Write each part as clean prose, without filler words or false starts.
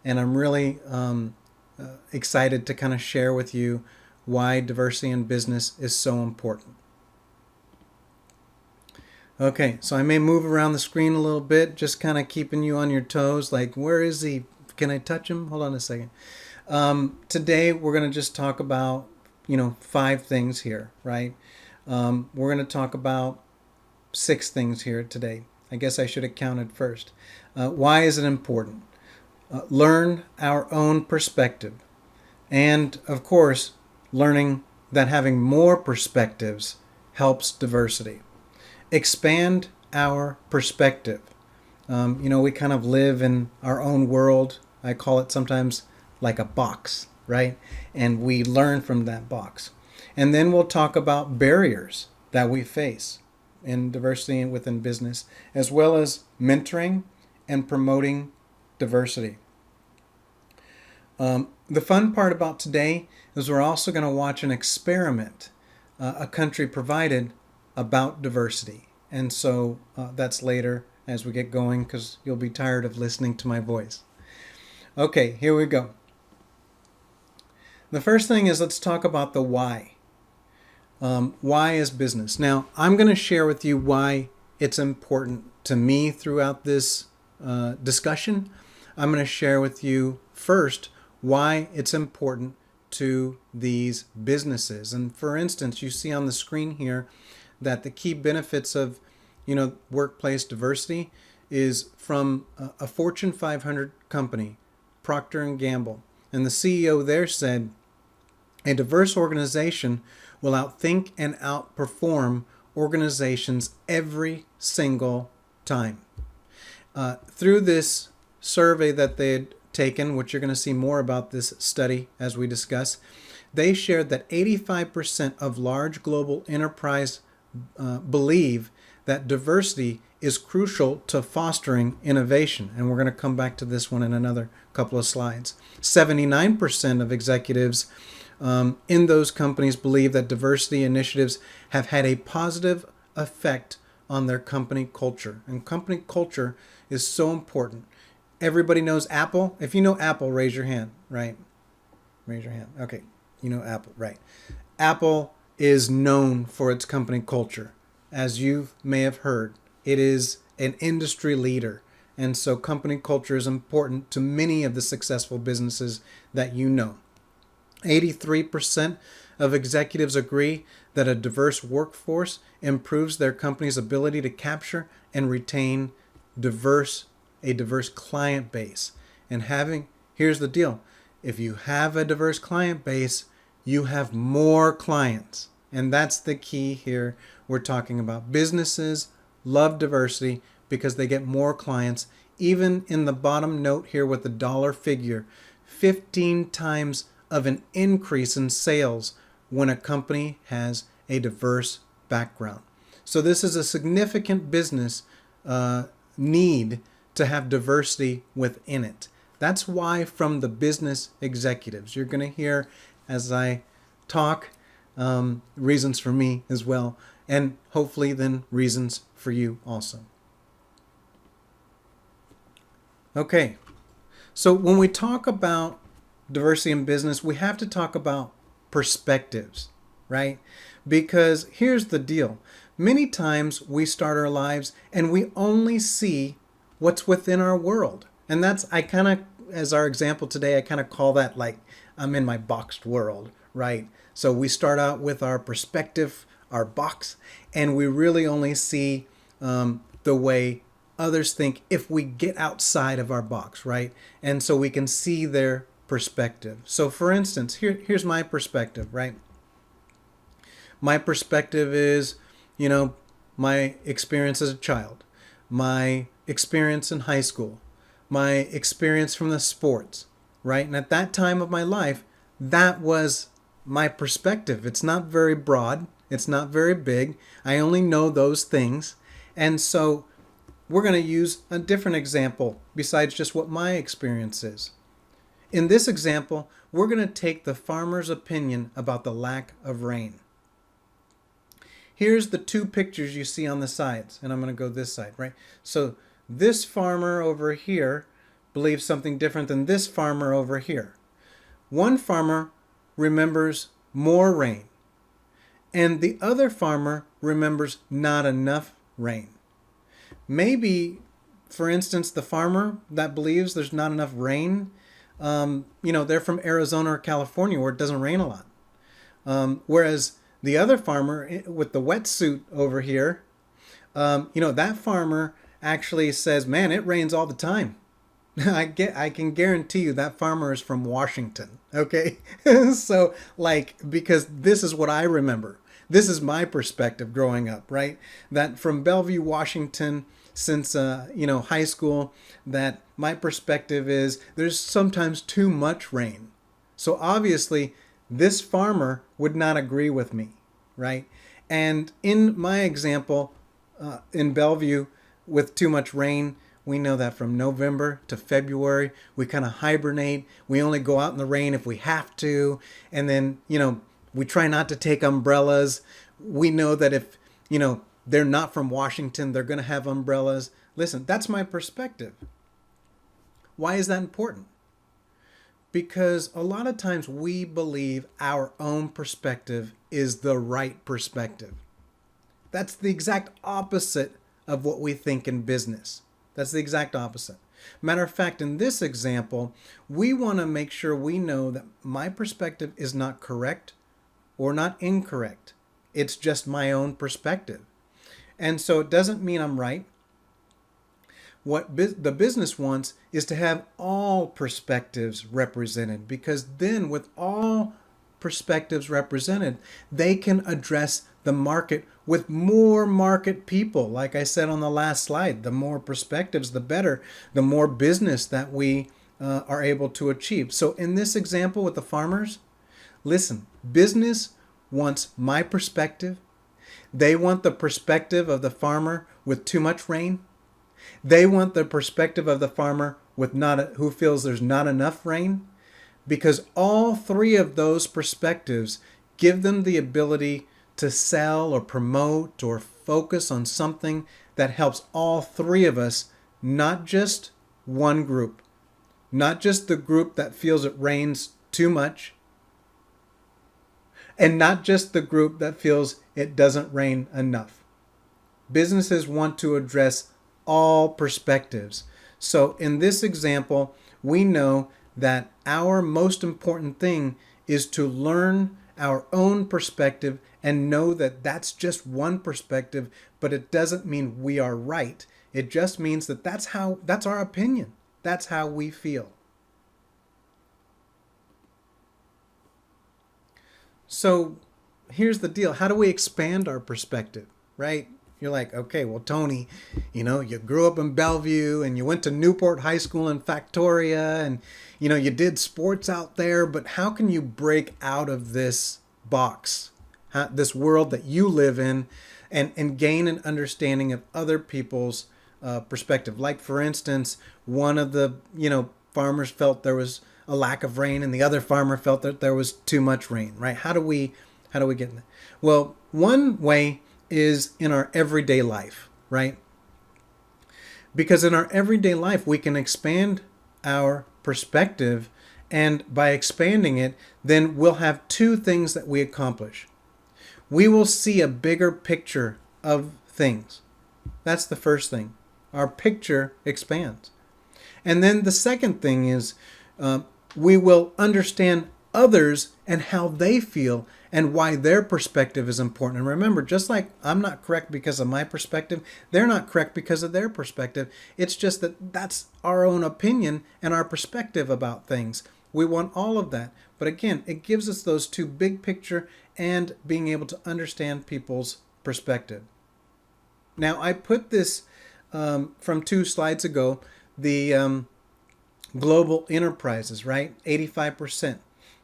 and I'm really excited to kind of share with you why diversity in business is so important. Okay, so I may move around the screen a little bit, just kind of keeping you on your toes. Like, where is he? Can I touch him? Hold on a second. Today, we're going to just talk about, 5 things here, right? We're going to talk about 6 things here today. I guess I should have counted first. Why is it important? Learn our own perspective. And, of course, learning that having more perspectives helps diversity. Expand our perspective. We kind of live in our own world. I call it sometimes like a box, right? And we learn from that box. And then we'll talk about barriers that we face in diversity and within business, as well as mentoring and promoting diversity. The fun part about today is we're also going to watch an experiment a country provided about diversity. And so that's later as we get going, because you'll be tired of listening to my voice. Okay, here we go. The first thing is, let's talk about the why. Why is business? Now, I'm going to share with you why it's important to me throughout this discussion. I'm going to share with you first why it's important to these businesses. And for instance, you see on the screen here that the key benefits of workplace diversity is from a Fortune 500 company, Procter & Gamble. And the CEO there said, a diverse organization will outthink and outperform organizations every single time. Through this survey that they had taken, which you're going to see more about this study as we discuss, they shared that 85% of large global enterprise believe that diversity is crucial to fostering innovation. And we're going to come back to this one in another couple of slides. 79% of executives in those companies believe that diversity initiatives have had a positive effect on their company culture. And company culture is so important. Everybody knows Apple. If you know Apple, raise your hand, right? Raise your hand. Okay, you know Apple, right. Apple is known for its company culture. As you may have heard, it is an industry leader. And so company culture is important to many of the successful businesses that you know. 83% of executives agree that a diverse workforce improves their company's ability to capture and retain a diverse client base. And here's the deal. If you have a diverse client base, you have more clients. And that's the key here. We're talking about businesses love diversity because they get more clients. Even in the bottom note here with the dollar figure, 15 times of an increase in sales when a company has a diverse background. So this is a significant business need to have diversity within it. That's why from the business executives, you're going to hear as I talk reasons for me as well, and hopefully then reasons for you also. Okay, so when we talk about diversity in business, we have to talk about perspectives, right? Because here's the deal. Many times we start our lives and we only see what's within our world. And as our example today, I kind of call that like I'm in my boxed world, right? So we start out with our perspective, our box, and we really only see the way others think if we get outside of our box, right? And so we can see their perspective. So for instance, here's my perspective, right? My perspective is, my experience as a child, my experience in high school, my experience from the sports, right? And at that time of my life, that was my perspective. It's not very broad. It's not very big. I only know those things. And so we're going to use a different example besides just what my experience is. In this example, we're going to take the farmer's opinion about the lack of rain. Here's the 2 pictures you see on the sides, and I'm going to go this side, right? So this farmer over here believes something different than this farmer over here. One farmer remembers more rain, and the other farmer remembers not enough rain. Maybe, for instance, the farmer that believes there's not enough rain, they're from Arizona or California where it doesn't rain a lot. Whereas the other farmer with the wetsuit over here, that farmer actually says, man, it rains all the time. I can guarantee you that farmer is from Washington. Okay. So because this is what I remember. This is my perspective growing up, right? That from Bellevue, Washington, since high school, that my perspective is there's sometimes too much rain. So obviously this farmer would not agree with me, right? And in my example, in Bellevue with too much rain, we know that from November to February, we kind of hibernate. We only go out in the rain if we have to. And then, we try not to take umbrellas. We know that if, they're not from Washington, they're going to have umbrellas. Listen, that's my perspective. Why is that important? Because a lot of times we believe our own perspective is the right perspective. That's the exact opposite of what we think in business. That's the exact opposite. Matter of fact, in this example, we want to make sure we know that my perspective is not correct or not incorrect. It's just my own perspective. And so it doesn't mean I'm right. What the business wants is to have all perspectives represented, because then with all perspectives represented, they can address the market with more market people. Like I said on the last slide, the more perspectives, the better, the more business that we are able to achieve. So in this example with the farmers, listen, business wants my perspective. They want the perspective of the farmer with too much rain. They want the perspective of the farmer with who feels there's not enough rain, because all three of those perspectives give them the ability to sell or promote or focus on something that helps all three of us, not just one group, not just the group that feels it rains too much, and not just the group that feels it doesn't rain enough. Businesses want to address all perspectives. So in this example, we know that our most important thing is to learn our own perspective and know that that's just one perspective, but it doesn't mean we are right. It just means that that's our opinion. That's how we feel. So here's the deal. How do we expand our perspective, right? You're like, okay, well, Tony, you grew up in Bellevue and you went to Newport High School in Factoria and, you did sports out there, but how can you break out of this box, this world that you live in, and gain an understanding of other people's perspective? Like, for instance, one of the, farmers felt there was a lack of rain and the other farmer felt that there was too much rain, right? How do we get in that? Well, one way is in our everyday life, right? Because in our everyday life, we can expand our perspective, and by expanding it, then we'll have two things that we accomplish. We will see a bigger picture of things. That's the first thing. Our picture expands. And then the second thing is we will understand others and how they feel and why their perspective is important. And remember, just like I'm not correct because of my perspective, they're not correct because of their perspective. It's just that that's our own opinion and our perspective about things. We want all of that. But again, it gives us those two, big picture and being able to understand people's perspective. Now, I put this from 2 slides ago, the global enterprises, right? 85%.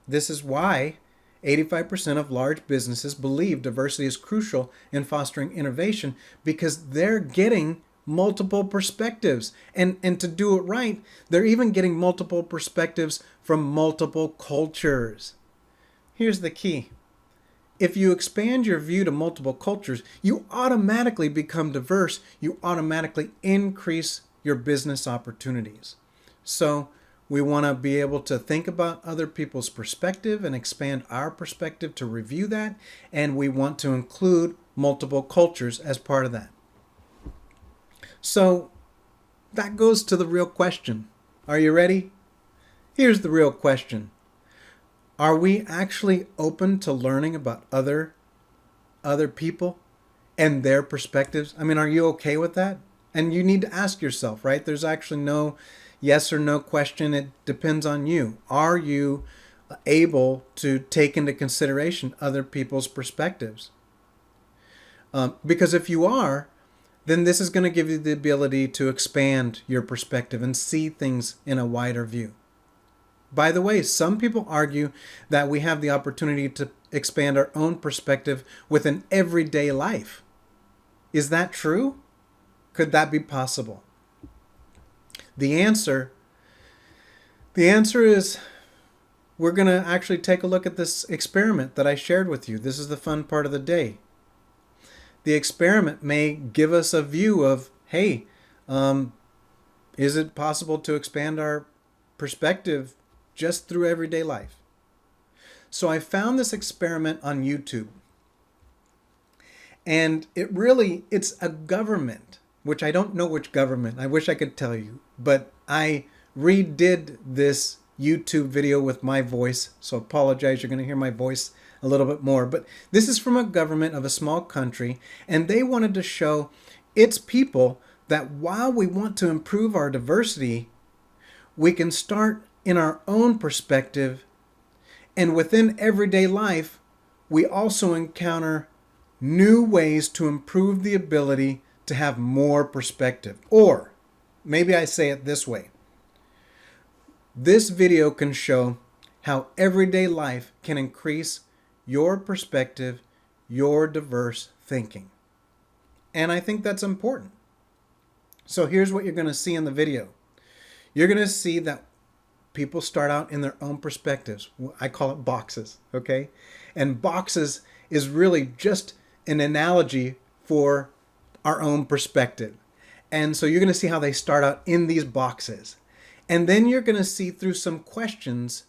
This is why 85% of large businesses believe diversity is crucial in fostering innovation, because they're getting multiple perspectives. And to do it right, they're even getting multiple perspectives from multiple cultures. Here's the key. If you expand your view to multiple cultures, you automatically become diverse. You automatically increase your business opportunities. So we want to be able to think about other people's perspective and expand our perspective to review that. And we want to include multiple cultures as part of that. So that goes to the real question. Are you ready? Here's the real question. Are we actually open to learning about other people and their perspectives? I mean, are you okay with that? And you need to ask yourself, right? There's actually no yes or no question. It depends on you. Are you able to take into consideration other people's perspectives? Because if you are, then this is going to give you the ability to expand your perspective and see things in a wider view. By the way, some people argue that we have the opportunity to expand our own perspective within everyday life. Is that true? Could that be possible? The answer is we're going to actually take a look at this experiment that I shared with you. This is the fun part of the day. The experiment may give us a view of, hey, is it possible to expand our perspective just through everyday life? So I found this experiment on YouTube. And it's a government, which I don't know which government. I wish I could tell you. But I redid this YouTube video with my voice. So apologize, you're going to hear my voice a little bit more. But this is from a government of a small country. And they wanted to show its people that while we want to improve our diversity, we can start in our own perspective. And within everyday life, we also encounter new ways to improve the ability to have more perspective. Or maybe I say it this way. This video can show how everyday life can increase your perspective, your diverse thinking. And I think that's important. So here's what you're going to see in the video. You're going to see that people start out in their own perspectives. I call it boxes, okay? And boxes is really just an analogy for our own perspective. And so you're going to see how they start out in these boxes. And then you're going to see through some questions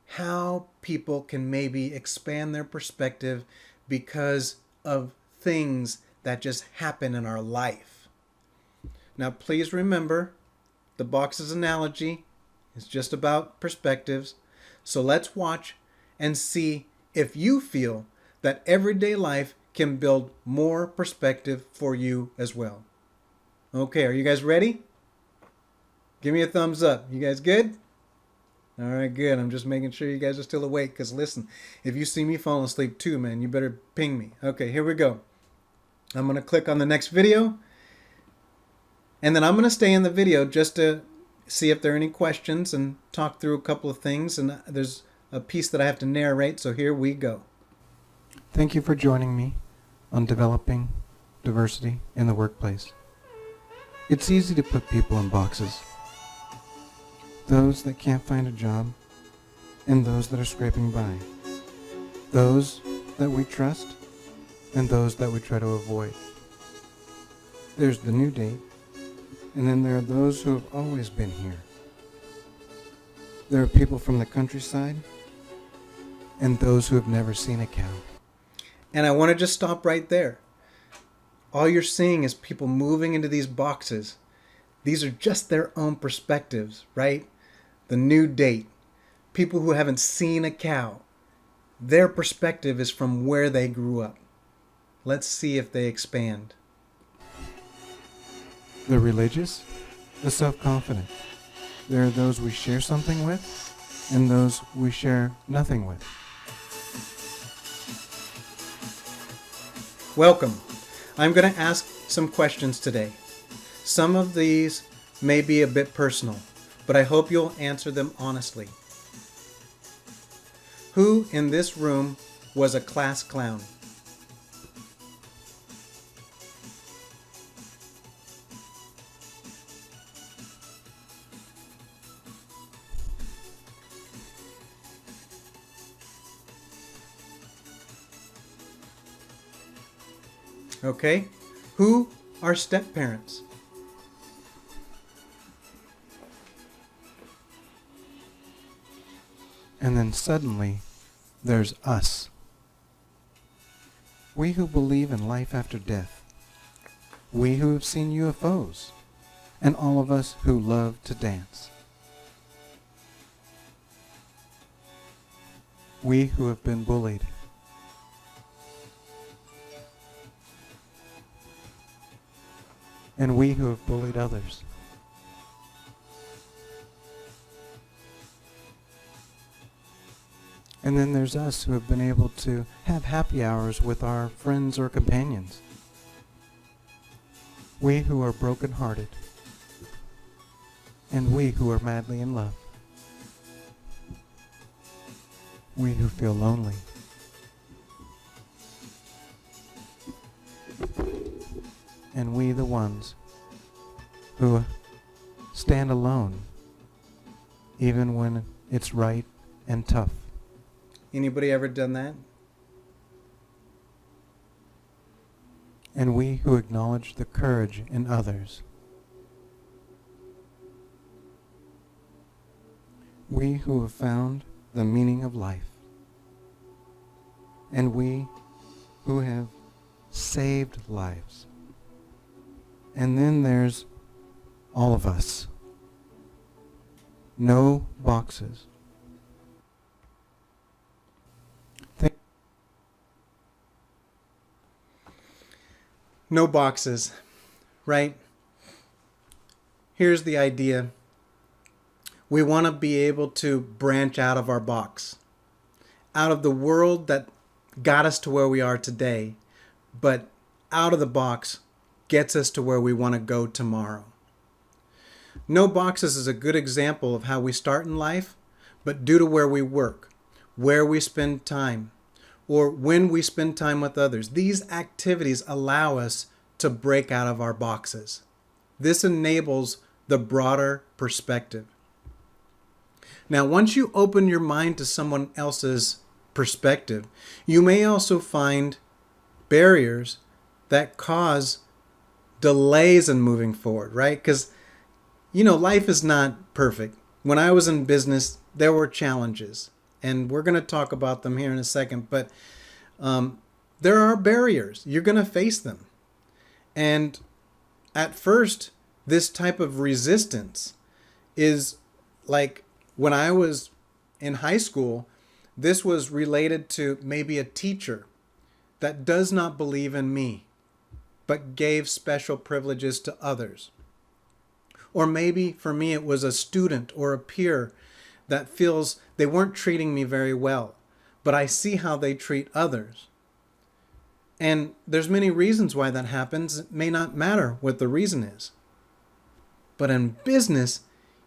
how people can maybe expand their perspective because of things that just happen in our life. Now, please remember, the boxes analogy is just about perspectives. So let's watch and see if you feel that everyday life can build more perspective for you as well. Okay, are you guys ready? Give me a thumbs up. You guys good? All right, good. I'm just making sure you guys are still awake because listen, if you see me falling asleep too, man, you better ping me. Okay, here we go. I'm going to click on the next video. And then I'm going to stay in the video just to see if there are any questions and talk through a couple of things. And there's a piece that I have to narrate, so here we go. Thank you for joining me on developing diversity in the workplace. It's easy to put people in boxes. Those that can't find a job and those that are scraping by. Those that we trust and those that we try to avoid. There's the new date, and then there are those who have always been here. There are people from the countryside and those who have never seen a cow. And I want to just stop right there. All you're seeing is people moving into these boxes. These are just their own perspectives, right? The new date. People who haven't seen a cow. Their perspective is from where they grew up. Let's see if they expand. The religious, the self-confident. There are those we share something with and those we share nothing with. Welcome. I'm going to ask some questions today. Some of these may be a bit personal, but I hope you'll answer them honestly. Who in this room was a class clown? Okay. Who are step parents? And then suddenly, there's us. We who believe in life after death. We who have seen UFOs. And all of us who love to dance. We who have been bullied. And we who have bullied others. And then there's us who have been able to have happy hours with our friends or companions. We who are broken-hearted. And we who are madly in love. We who feel lonely. And we the ones who stand alone even when it's right and tough. Anybody ever done that? And we who acknowledge the courage in others. We who have found the meaning of life. And we who have saved lives. And then there's all of us. No boxes. No boxes, right? Here's the idea. We want to be able to branch out of our box, out of the world that got us to where we are today, but out of the box gets us to where we want to go tomorrow. No boxes is a good example of how we start in life, but due to where we work, where we spend time, or when we spend time with others, these activities allow us to break out of our boxes. This enables the broader perspective. Now, once you open your mind to someone else's perspective, you may also find barriers that cause delays in moving forward, right? Because, life is not perfect. When I was in business, there were challenges, and we're going to talk about them here in a second, but there are barriers. You're going to face them. And at first, this type of resistance is like when I was in high school, this was related to maybe a teacher that does not believe in me, but gave special privileges to others. Or maybe for me, it was a student or a peer that feels they weren't treating me very well, but I see how they treat others. And there's many reasons why that happens. It may not matter what the reason is. But in business,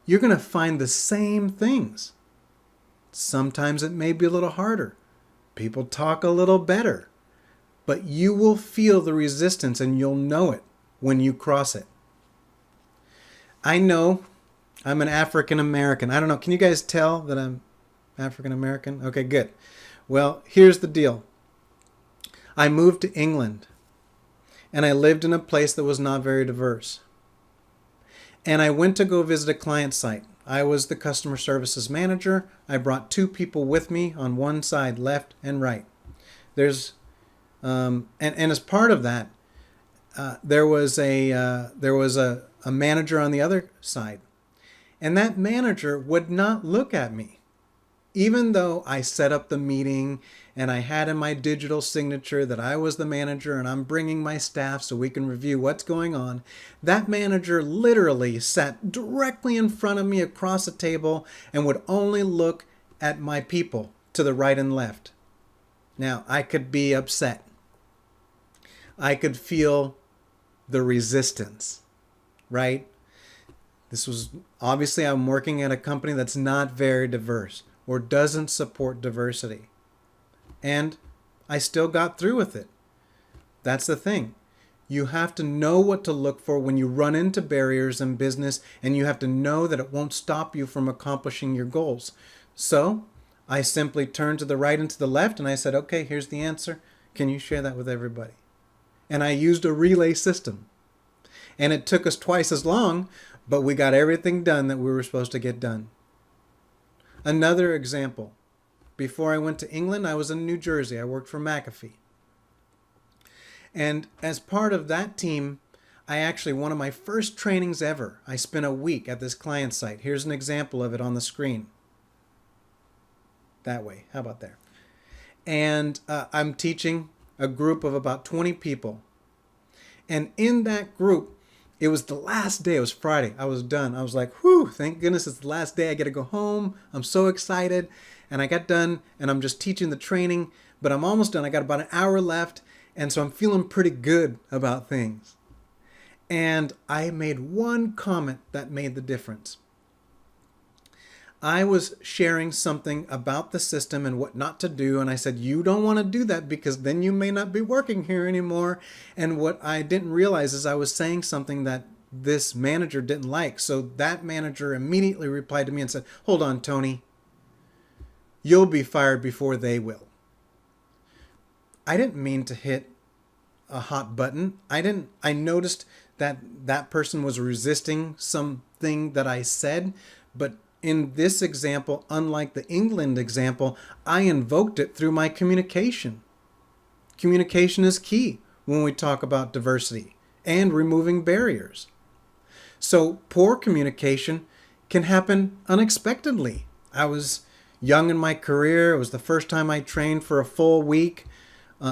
you're going to find the same things. Sometimes it may be a little harder. People talk a little better. But you will feel the resistance and you'll know it when you cross it. I know I'm an African American. I don't know. Can you guys tell that I'm African American? Okay, good. Well, here's the deal. I moved to England and I lived in a place that was not very diverse. And I went to go visit a client site. I was the customer services manager. I brought 2 people with me on one side, left and right. There's and as part of that, there was a manager on the other side, and that manager would not look at me, even though I set up the meeting and I had in my digital signature that I was the manager and I'm bringing my staff so we can review what's going on. That manager literally sat directly in front of me across the table and would only look at my people to the right and left. Now, I could be upset. I could feel the resistance, right? This was obviously I'm working at a company that's not very diverse or doesn't support diversity. And I still got through with it. That's the thing. You have to know what to look for when you run into barriers in business, and you have to know that it won't stop you from accomplishing your goals. So I simply turned to the right and to the left and I said, okay, here's the answer. Can you share that with everybody? And I used a relay system. And it took us twice as long, but we got everything done that we were supposed to get done. Another example, Before I went to England, I was in New Jersey. I worked for McAfee. And as part of that team, one of my first trainings ever, I spent a week at this client site. Here's an example of it on the screen. That way. How about there? And I'm teaching a group of about 20 people. And in that group, it was the last day. It was Friday. I was done. I was like, whew, thank goodness it's the last day. I get to go home. I'm so excited. And I got done, and I'm just teaching the training, but I'm almost done. I got about an hour left, and so I'm feeling pretty good about things. And I made one comment that made the difference. I was sharing something about the system and what not to do, and I said, you don't want to do that because then you may not be working here anymore. And what I didn't realize is I was saying something that this manager didn't like. So that manager immediately replied to me and said, hold on, Tony. You'll be fired before they will. I didn't mean to hit a hot button. I noticed that that person was resisting something that I said, but in this example, unlike the England example, I invoked it through my communication. Communication is key when we talk about diversity and removing barriers. So poor communication can happen unexpectedly. I was young in my career. It was the first time I trained for a full week.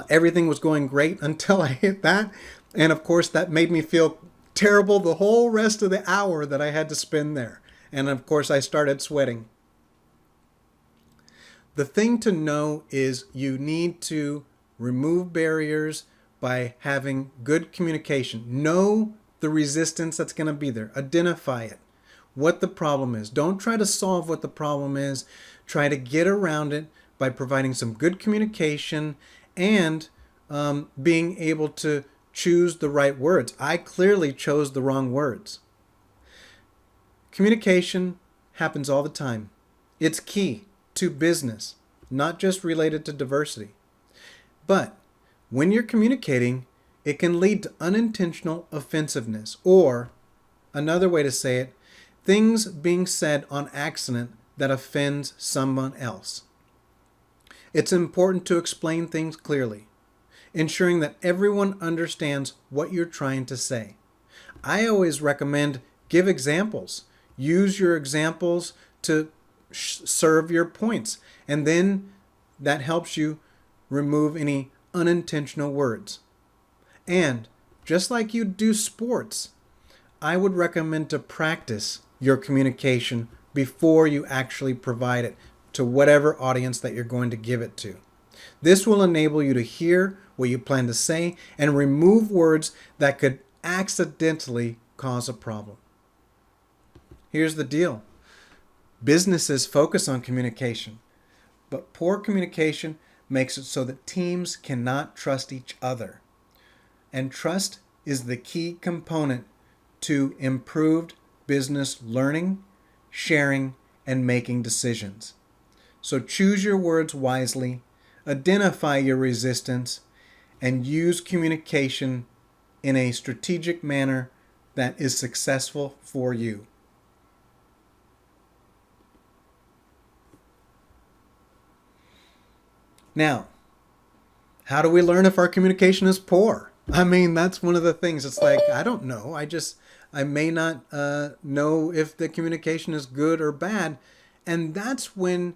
Everything was going great until I hit that. And of course, that made me feel terrible the whole rest of the hour that I had to spend there. And of course, I started sweating. The thing to know is you need to remove barriers by having good communication. Know the resistance that's going to be there. Identify it, what the problem is. Don't try to solve what the problem is. Try to get around it by providing some good communication and being able to choose the right words. I clearly chose the wrong words. Communication happens all the time. It's key to business, not just related to diversity. But when you're communicating, it can lead to unintentional offensiveness, or another way to say it, things being said on accident that offends someone else. It's important to explain things clearly, ensuring that everyone understands what you're trying to say. I always recommend give examples. Use your examples to serve your points, and then that helps you remove any unintentional words. And just like you do sports, I would recommend to practice your communication before you actually provide it to whatever audience that you're going to give it to. This will enable you to hear what you plan to say and remove words that could accidentally cause a problem. Here's the deal. Businesses focus on communication, but poor communication makes it so that teams cannot trust each other. And trust is the key component to improved business learning, sharing, and making decisions. So choose your words wisely, identify your resistance, and use communication in a strategic manner that is successful for you. Now, how do we learn if our communication is poor? I mean, that's one of the things. It's like, I don't know. I may not know if the communication is good or bad. And that's when,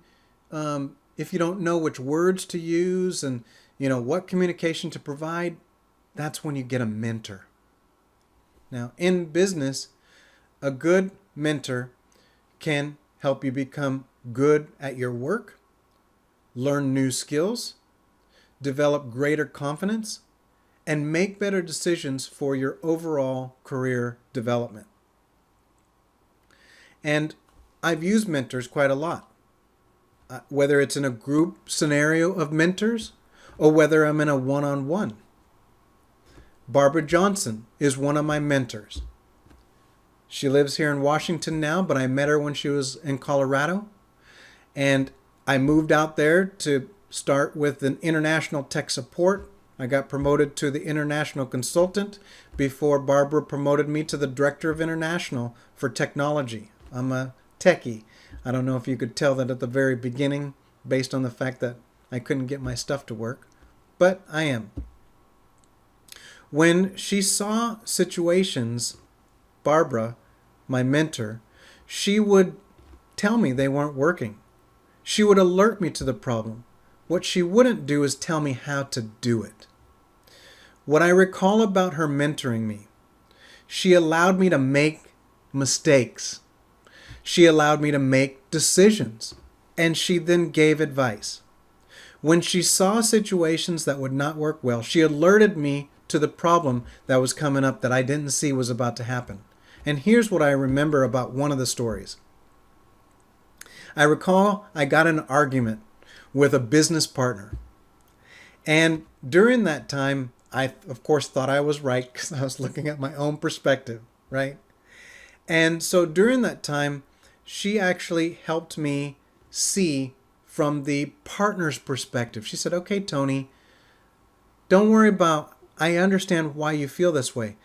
if you don't know which words to use and, what communication to provide, that's when you get a mentor. Now, in business, a good mentor can help you become good at your work, learn new skills, develop greater confidence, and make better decisions for your overall career development. And I've used mentors quite a lot, whether it's in a group scenario of mentors or whether I'm in a one-on-one. Barbara Johnson is one of my mentors. She lives here in Washington now, but I met her when she was in Colorado. And I moved out there to start with an international tech support. I got promoted to the international consultant before Barbara promoted me to the director of international for technology. I'm a techie. I don't know if you could tell that at the very beginning, based on the fact that I couldn't get my stuff to work, but I am. When she saw situations, Barbara, my mentor, she would tell me they weren't working. She would alert me to the problem. What she wouldn't do is tell me how to do it. What I recall about her mentoring me, she allowed me to make mistakes. She allowed me to make decisions, and she then gave advice. When she saw situations that would not work well, she alerted me to the problem that was coming up that I didn't see was about to happen. And here's what I remember about one of the stories. I recall I got in an argument with a business partner. And during that time, I, of course, thought I was right because I was looking at my own perspective, right? And so during that time, she actually helped me see from the partner's perspective. She said, okay, Tony, don't worry about, I understand why you feel this way,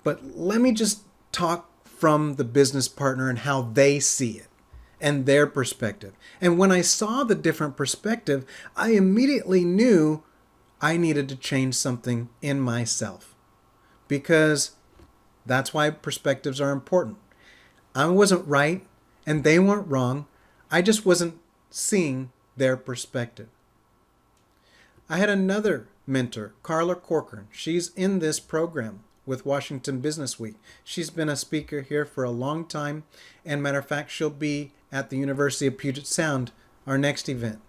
but let me just talk from the business partner and how they see it and their perspective. And when I saw the different perspective, I immediately knew I needed to change something in myself, because that's why perspectives are important. I wasn't right and they weren't wrong. I just wasn't seeing their perspective. I had another mentor, Carla Corcoran. She's in this program with Washington Business Week. She's been a speaker here for a long time, and matter of fact, she'll be at the University of Puget Sound, our next event.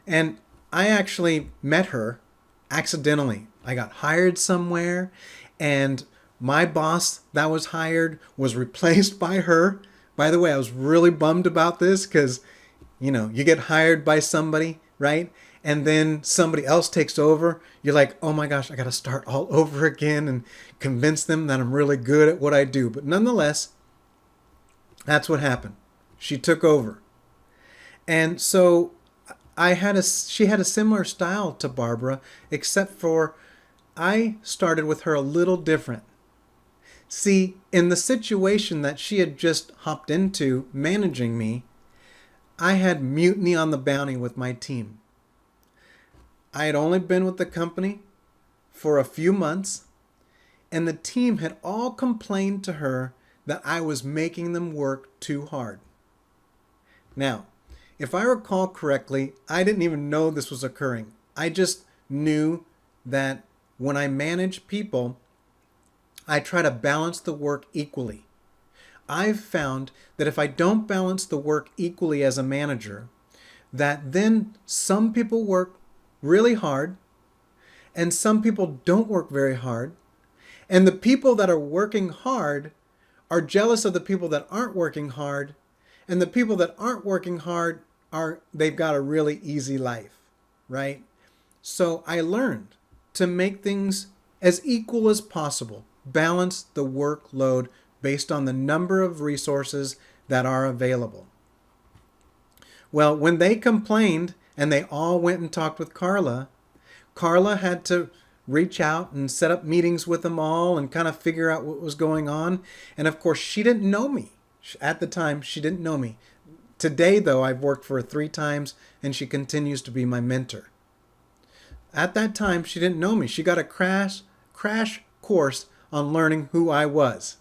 And I actually met her accidentally. I got hired somewhere, and my boss that was hired was replaced by her. By the way, I was really bummed about this because, you get hired by somebody, right? And then somebody else takes over. You're like, oh my gosh, I got to start all over again and convince them that I'm really good at what I do. But nonetheless, that's what happened. She took over. And so she had a similar style to Barbara, except for I started with her a little different. See, in the situation that she had just hopped into managing me, I had mutiny on the bounty with my team. I had only been with the company for a few months, and the team had all complained to her that I was making them work too hard. Now, if I recall correctly, I didn't even know this was occurring. I just knew that when I manage people, I try to balance the work equally. I've found that if I don't balance the work equally as a manager, that then some people work really hard and some people don't work very hard. And the people that are working hard are jealous of the people that aren't working hard. And the people that aren't working hard they've got a really easy life, right? So I learned to make things as equal as possible. Balance the workload based on the number of resources that are available. Well, when they complained and they all went and talked with Carla, Carla had to reach out and set up meetings with them all and kind of figure out what was going on. And of course, she didn't know me. At the time, she didn't know me. Today, though, I've worked for her 3 times and she continues to be my mentor. At that time, she didn't know me. She got a crash course on learning who I was.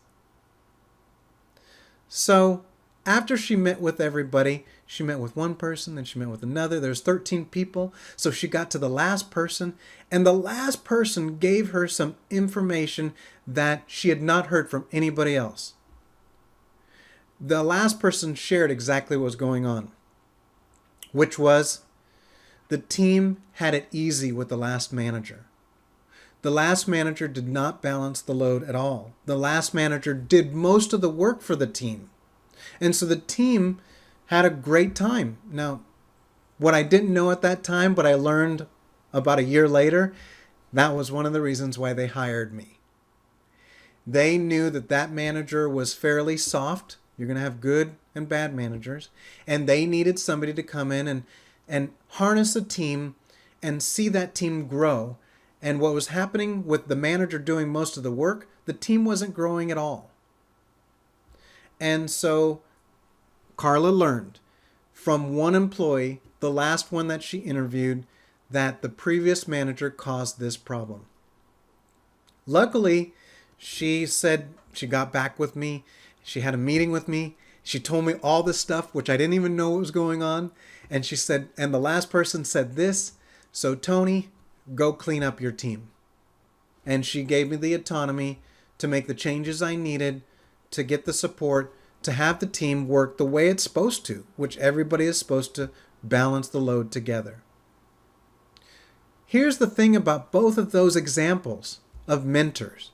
So after she met with everybody, she met with one person, then she met with another. There's 13 people. So she got to the last person, and the last person gave her some information that she had not heard from anybody else. The last person shared exactly what was going on, which was the team had it easy with the last manager. The last manager did not balance the load at all. The last manager did most of the work for the team. And so the team had a great time. Now, what I didn't know at that time, but I learned about a year later, that was one of the reasons why they hired me. They knew that that manager was fairly soft. You're going to have good and bad managers. And they needed somebody to come in and harness a team and see that team grow. And what was happening with the manager doing most of the work, the team wasn't growing at all. And so Carla learned from one employee, the last one that she interviewed, that the previous manager caused this problem. Luckily, she said she got back with me. She had a meeting with me. She told me all this stuff, which I didn't even know what was going on. And she said, and the last person said this, so Tony, go clean up your team. And she gave me the autonomy to make the changes I needed, to get the support, to have the team work the way it's supposed to, which everybody is supposed to balance the load together. Here's the thing about both of those examples of mentors.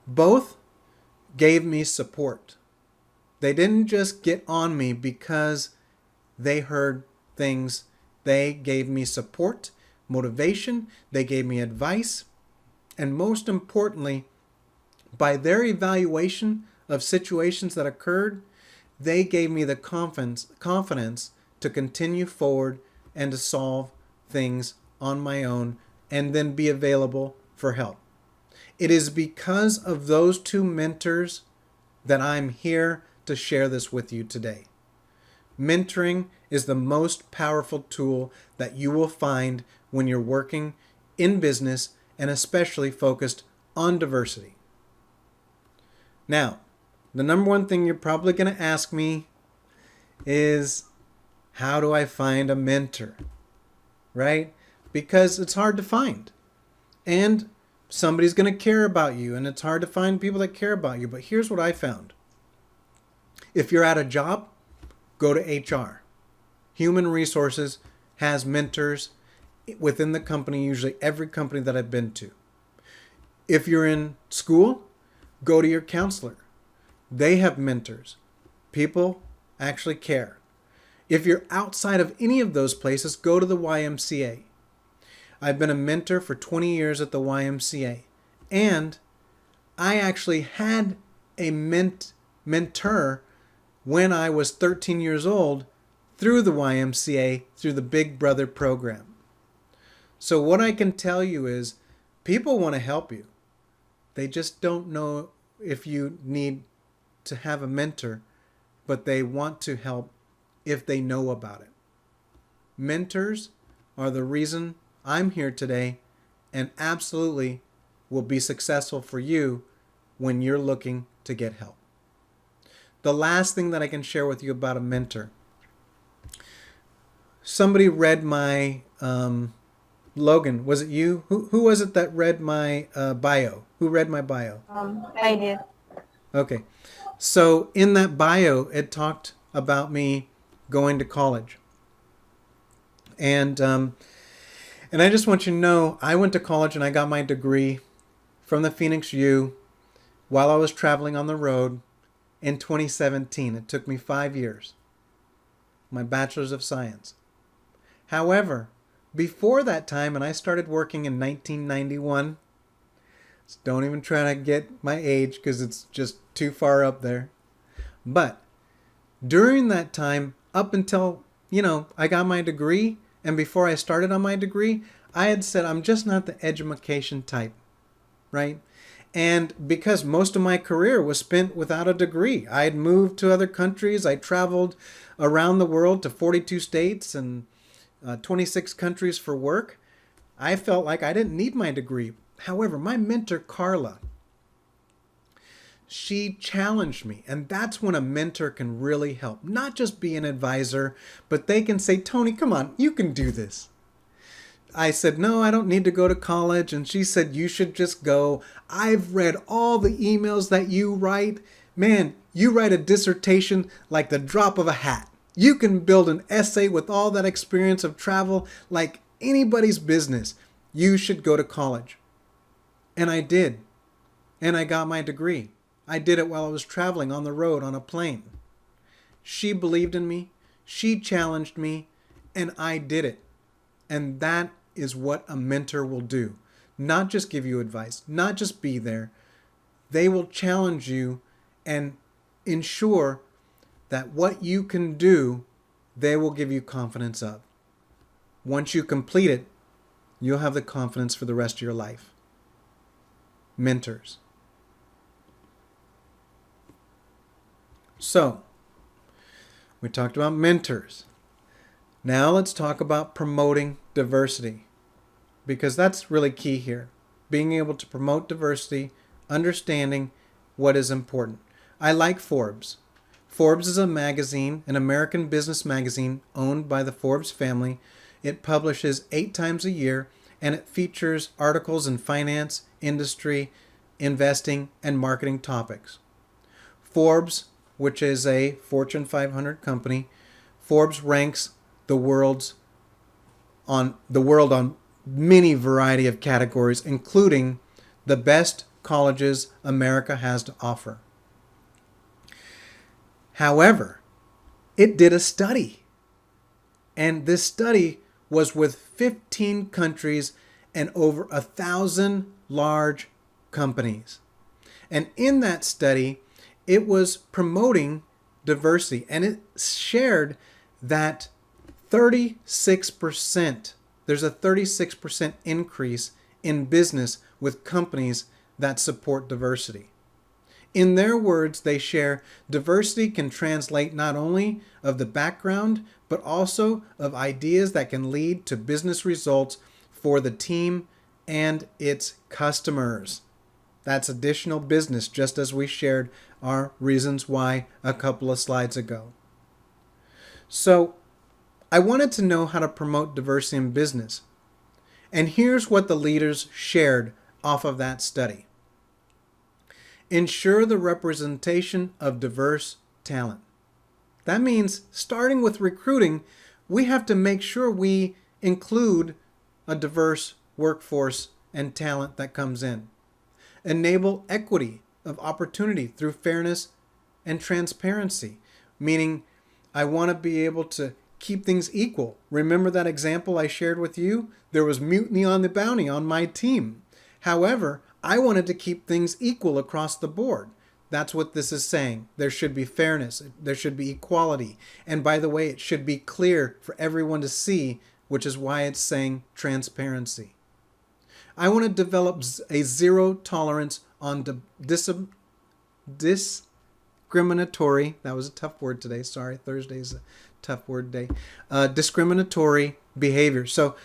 Both gave me support. They didn't just get on me because they heard things. They gave me support, motivation, they gave me advice, and most importantly, by their evaluation of situations that occurred, they gave me the confidence to continue forward and to solve things on my own and then be available for help. It is because of those two mentors that I'm here to share this with you today. Mentoring is the most powerful tool that you will find when you're working in business and especially focused on diversity. Now, the number one thing you're probably going to ask me is, how do I find a mentor? Right? Because it's hard to find. And somebody's going to care about you, and it's hard to find people that care about you. But here's what I found. If you're at a job, go to HR. Human Resources has mentors within the company, usually every company that I've been to. If you're in school, go to your counselor. They have mentors. People actually care. If you're outside of any of those places, go to the YMCA. I've been a mentor for 20 years at the YMCA. And I actually had a mentor when I was 13 years old through the YMCA, through the Big Brother program. So what I can tell you is people want to help you. They just don't know if you need to have a mentor, but they want to help if they know about it. Mentors are the reason I'm here today and absolutely will be successful for you when you're looking to get help. The last thing that I can share with you about a mentor. Somebody read my, Logan, was it you? Who was it that read my bio? Who read my bio? I did. Okay. So in that bio, it talked about me going to college. And I just want you to know, I went to college and I got my degree from the Phoenix U while I was traveling on the road in 2017. It took me 5 years. My Bachelor's of Science. However, before that time, and I started working in 1991, so don't even try to get my age because it's just too far up there. But during that time, up until, I got my degree, and before I started on my degree, I had said I'm just not the education type, right? And because most of my career was spent without a degree, I had moved to other countries. I traveled around the world to 42 states and 26 countries for work. I felt like I didn't need my degree. However, my mentor, Carla, she challenged me. And that's when a mentor can really help. Not just be an advisor, but they can say, Tony, come on, you can do this. I said, no, I don't need to go to college. And she said, you should just go. I've read all the emails that you write. Man, you write a dissertation like the drop of a hat. You can build an essay with all that experience of travel like anybody's business. You should go to college. And I did. And I got my degree. I did it while I was traveling on the road on a plane. She believed in me. She challenged me. And I did it. And that is what a mentor will do. Not just give you advice, not just be there. They will challenge you and ensure that what you can do, they will give you confidence of. Once you complete it, you'll have the confidence for the rest of your life. Mentors. We talked about mentors. Now let's talk about promoting diversity, because that's really key here. Being able to promote diversity, understanding what is important. I like Forbes. Forbes is a magazine, an American business magazine owned by the Forbes family. It publishes 8 times a year, and it features articles in finance, industry, investing, and marketing topics. Forbes, which is a Fortune 500 company, Forbes ranks the world on many variety of categories, including the best colleges America has to offer. However, it did a study, and this study was with 15 countries and over 1,000 large companies. And in that study, it was promoting diversity, and it shared that 36%, there's a 36% increase in business with companies that support diversity. In their words, they share diversity can translate not only of the background, but also of ideas that can lead to business results for the team and its customers. That's additional business, just as we shared our reasons why a couple of slides ago. So I wanted to know how to promote diversity in business. And here's what the leaders shared off of that study. Ensure the representation of diverse talent. That means, starting with recruiting, we have to make sure we include a diverse workforce and talent that comes in. Enable equity of opportunity through fairness and transparency, meaning I want to be able to keep things equal. Remember that example I shared with you? There was mutiny on the bounty on my team. However, I wanted to keep things equal across the board. That's what this is saying. There should be fairness. There should be equality. And by the way, it should be clear for everyone to see, which is why it's saying transparency. I want to develop a zero tolerance on discriminatory, that was a tough word today, sorry, Thursday's a tough word day, discriminatory behavior. So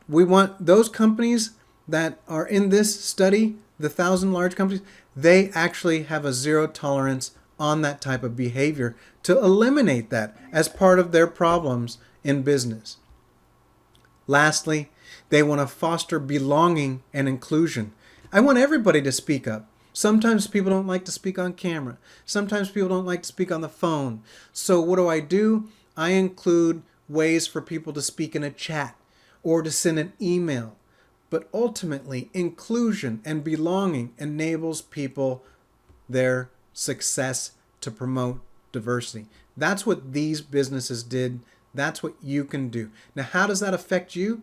we want those companies that are in this study, the 1,000 large companies, they actually have a zero tolerance on that type of behavior to eliminate that as part of their problems in business. Lastly, they want to foster belonging and inclusion. I want everybody to speak up. Sometimes people don't like to speak on camera. Sometimes people don't like to speak on the phone. So what do? I include ways for people to speak in a chat or to send an email. But ultimately, inclusion and belonging enables people their success to promote diversity. That's what these businesses did. That's what you can do. Now, how does that affect you?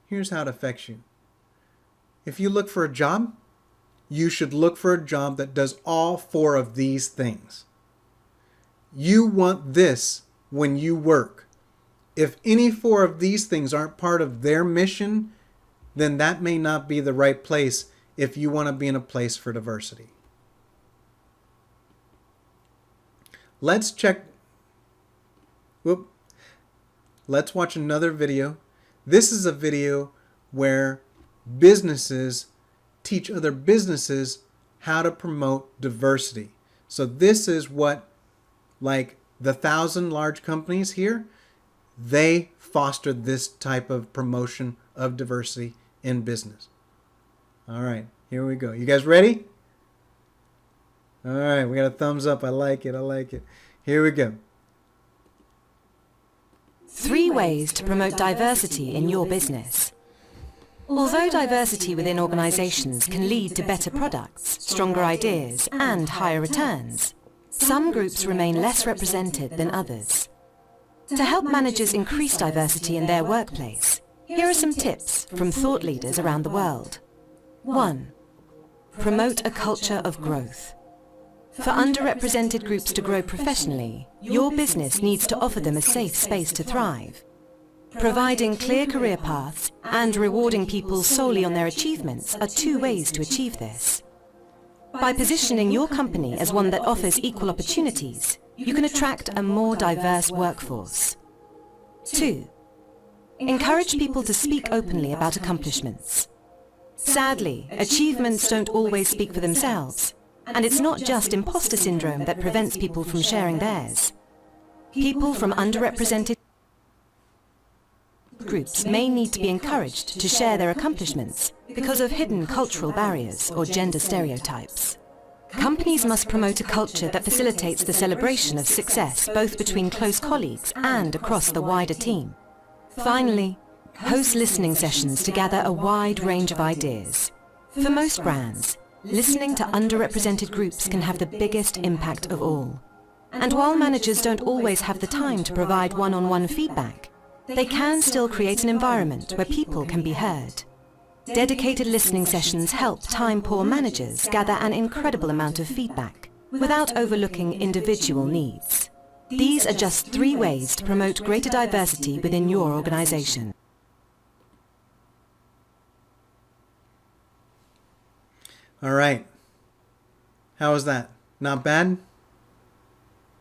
Here's how it affects you. If you look for a job, you should look for a job that does all 4 of these things. You want this when you work. If any 4 of these things aren't part of their mission, then that may not be the right place if you want to be in a place for diversity. Let's watch another video. This is a video where businesses teach other businesses how to promote diversity. So this is what, like the 1,000 large companies here, they foster this type of promotion of diversity in business. All right, here we go. You guys ready? All right, we got a thumbs up. I like it. I like it. Here we go. 3 ways to promote diversity in your business. Although diversity within organizations can lead to better products, stronger ideas, and higher returns, some groups remain less represented than others. To help managers increase diversity in their workplace, here are some tips from thought leaders around the world. 1. Promote a culture of growth. For underrepresented groups to grow professionally, your business needs to offer them a safe space to thrive. Providing clear career paths and rewarding people solely on their achievements are 2 ways to achieve this. By positioning your company as one that offers equal opportunities, you can attract a more diverse workforce. 2. Encourage people to speak openly about accomplishments. Sadly, achievements don't always speak for themselves, and it's not just imposter syndrome that prevents people from sharing theirs. People from underrepresented groups may need to be encouraged to share their accomplishments because of hidden cultural barriers or gender stereotypes. Companies must promote a culture that facilitates the celebration of success both between close colleagues and across the wider team. Finally, host listening sessions to gather a wide range of ideas. For most brands, listening to underrepresented groups can have the biggest impact of all. And while managers don't always have the time to provide one-on-one feedback, they can still create an environment where people can be heard. Dedicated listening sessions help time-poor managers gather an incredible amount of feedback without overlooking individual needs. These are just 3 ways to promote greater diversity within your organization. All right. How was that? Not bad?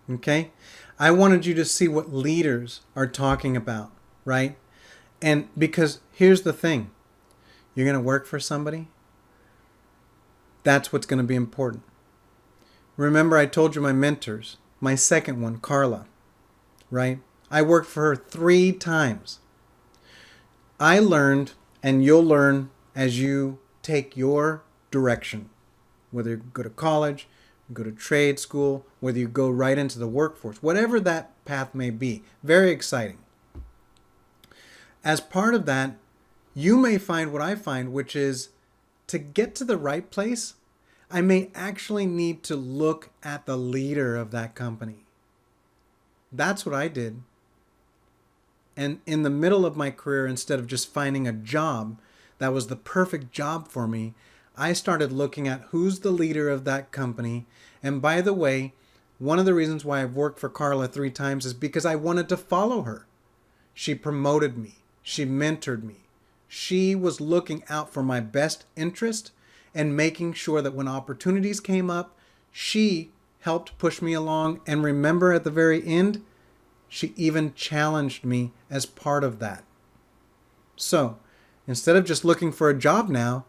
Okay. I wanted you to see what leaders are talking about, right? And because here's the thing. You're going to work for somebody. That's what's going to be important. Remember, I told you my mentors. My second one, Carla, right? I worked for her 3 times. I learned, and you'll learn as you take your direction, whether you go to college, go to trade school, whether you go right into the workforce, whatever that path may be. Very exciting. As part of that, you may find what I find, which is to get to the right place, I may actually need to look at the leader of that company. That's what I did. And in the middle of my career, instead of just finding a job that was the perfect job for me, I started looking at who's the leader of that company. And by the way, one of the reasons why I've worked for Carla 3 times is because I wanted to follow her. She promoted me. She mentored me. She was looking out for my best interest and making sure that when opportunities came up, she helped push me along. And remember, at the very end, she even challenged me as part of that. So instead of just looking for a job now,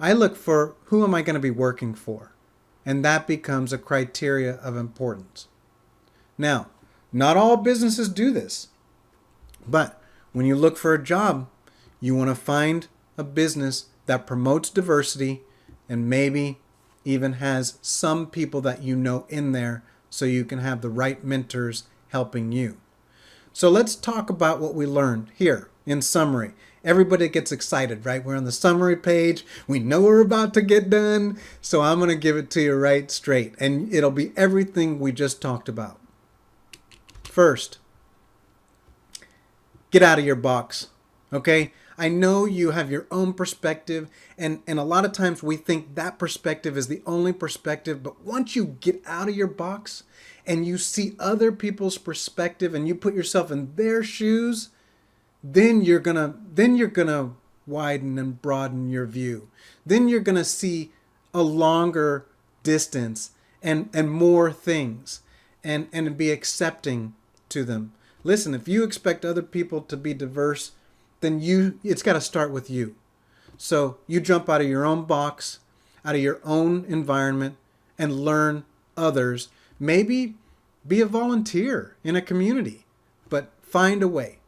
I look for who am I going to be working for? And that becomes a criteria of importance. Now, not all businesses do this, but when you look for a job, you want to find a business that promotes diversity and maybe even has some people that you know in there so you can have the right mentors helping you. So let's talk about what we learned here in summary. Everybody gets excited, right? We're on the summary page. We know we're about to get done. So I'm going to give it to you right straight. And it'll be everything we just talked about. First, get out of your box, okay? I know you have your own perspective, and a lot of times we think that perspective is the only perspective, but once you get out of your box and you see other people's perspective and you put yourself in their shoes, then you're gonna widen and broaden your view. Then you're gonna see a longer distance and more things and be accepting to them. Listen, if you expect other people to be diverse, then it's got to start with you. So you jump out of your own box, out of your own environment, and learn others. Maybe be a volunteer in a community, but find a way.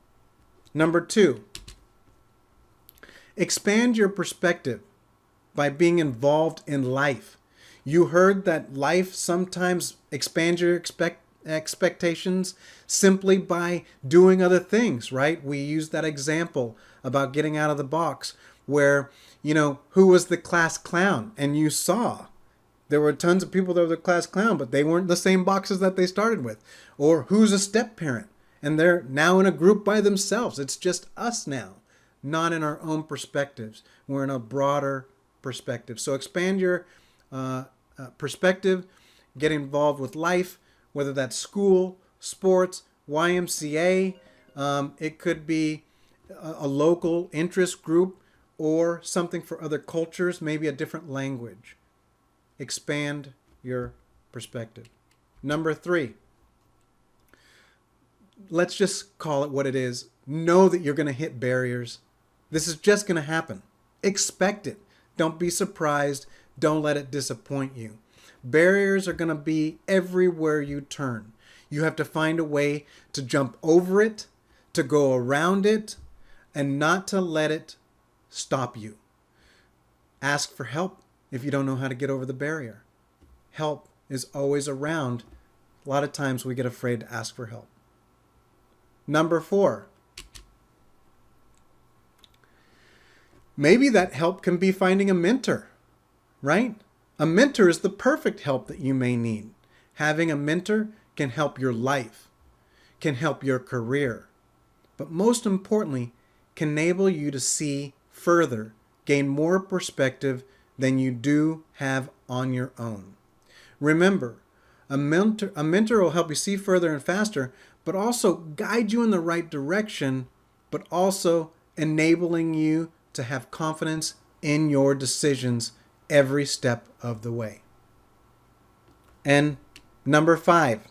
Number 2, expand your perspective by being involved in life. You heard that life sometimes expands your expectations simply by doing other things, right? We used that example about getting out of the box where, who was the class clown? And you saw there were tons of people that were the class clown, but they weren't the same boxes that they started with. Or who's a step parent? And they're now in a group by themselves. It's just us now, not in our own perspectives. We're in a broader perspective. So expand your perspective, get involved with life, whether that's school, sports, YMCA. It could be a local interest group or something for other cultures, maybe a different language. Expand your perspective. Number 3, let's just call it what it is. Know that you're going to hit barriers. This is just going to happen. Expect it. Don't be surprised. Don't let it disappoint you. Barriers are going to be everywhere you turn. You have to find a way to jump over it, to go around it, and not to let it stop you. Ask for help if you don't know how to get over the barrier. Help is always around. A lot of times we get afraid to ask for help. Number 4. Maybe that help can be finding a mentor, right? A mentor is the perfect help that you may need. Having a mentor can help your life, can help your career, but most importantly, can enable you to see further, gain more perspective than you do have on your own. Remember, a mentor will help you see further and faster, but also guide you in the right direction, but also enabling you to have confidence in your decisions every step of the way. And number 5.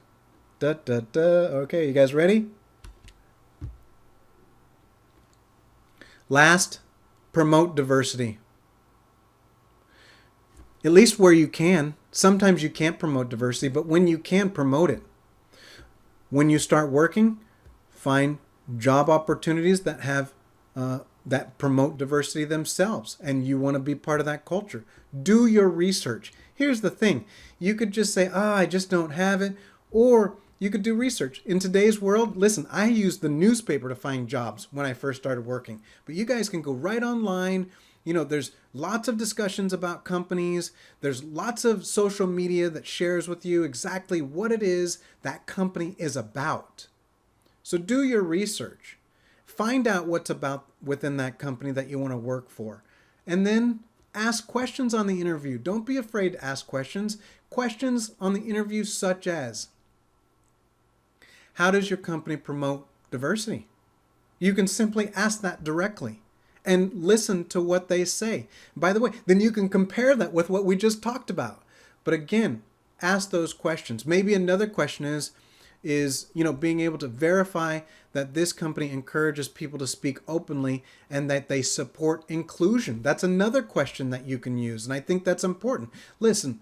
Okay, you guys ready? Last, promote diversity. At least where you can. Sometimes you can't promote diversity, but when you can, promote it. When you start working, find job opportunities that have that promote diversity themselves, and you want to be part of that culture. Do your research. Here's the thing. You could just say, I just don't have it, or you could do research. In today's world, listen, I used the newspaper to find jobs when I first started working, but you guys can go right online. You know, there's lots of discussions about companies. There's lots of social media that shares with you exactly what it is that company is about. So do your research. Find out what's about within that company that you want to work for. And then ask questions on the interview. Don't be afraid to ask questions. Questions on the interview such as, how does your company promote diversity? You can simply ask that directly and listen to what they say. By the way, then you can compare that with what we just talked about. But again, ask those questions. Maybe another question is being able to verify that this company encourages people to speak openly and that they support inclusion. That's another question that you can use, and I think that's important. Listen,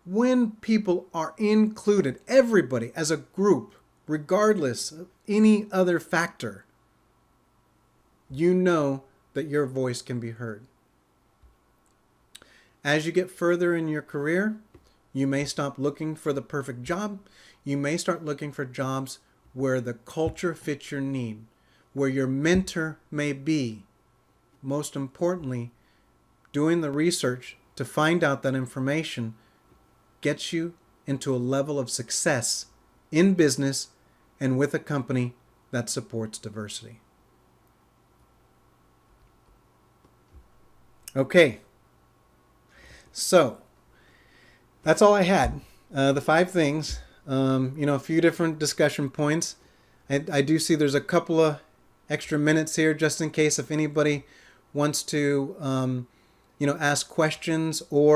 when people are included, everybody as a group, regardless of any other factor, you know that your voice can be heard. As you get further in your career, you may stop looking for the perfect job. You may start looking for jobs where the culture fits your need, where your mentor may be. Most importantly, doing the research to find out that information gets you into a level of success in business and with a company that supports diversity. Okay, so that's all I had. The 5 things. A few different discussion points. I do see there's a couple of extra minutes here just in case if anybody wants to, ask questions or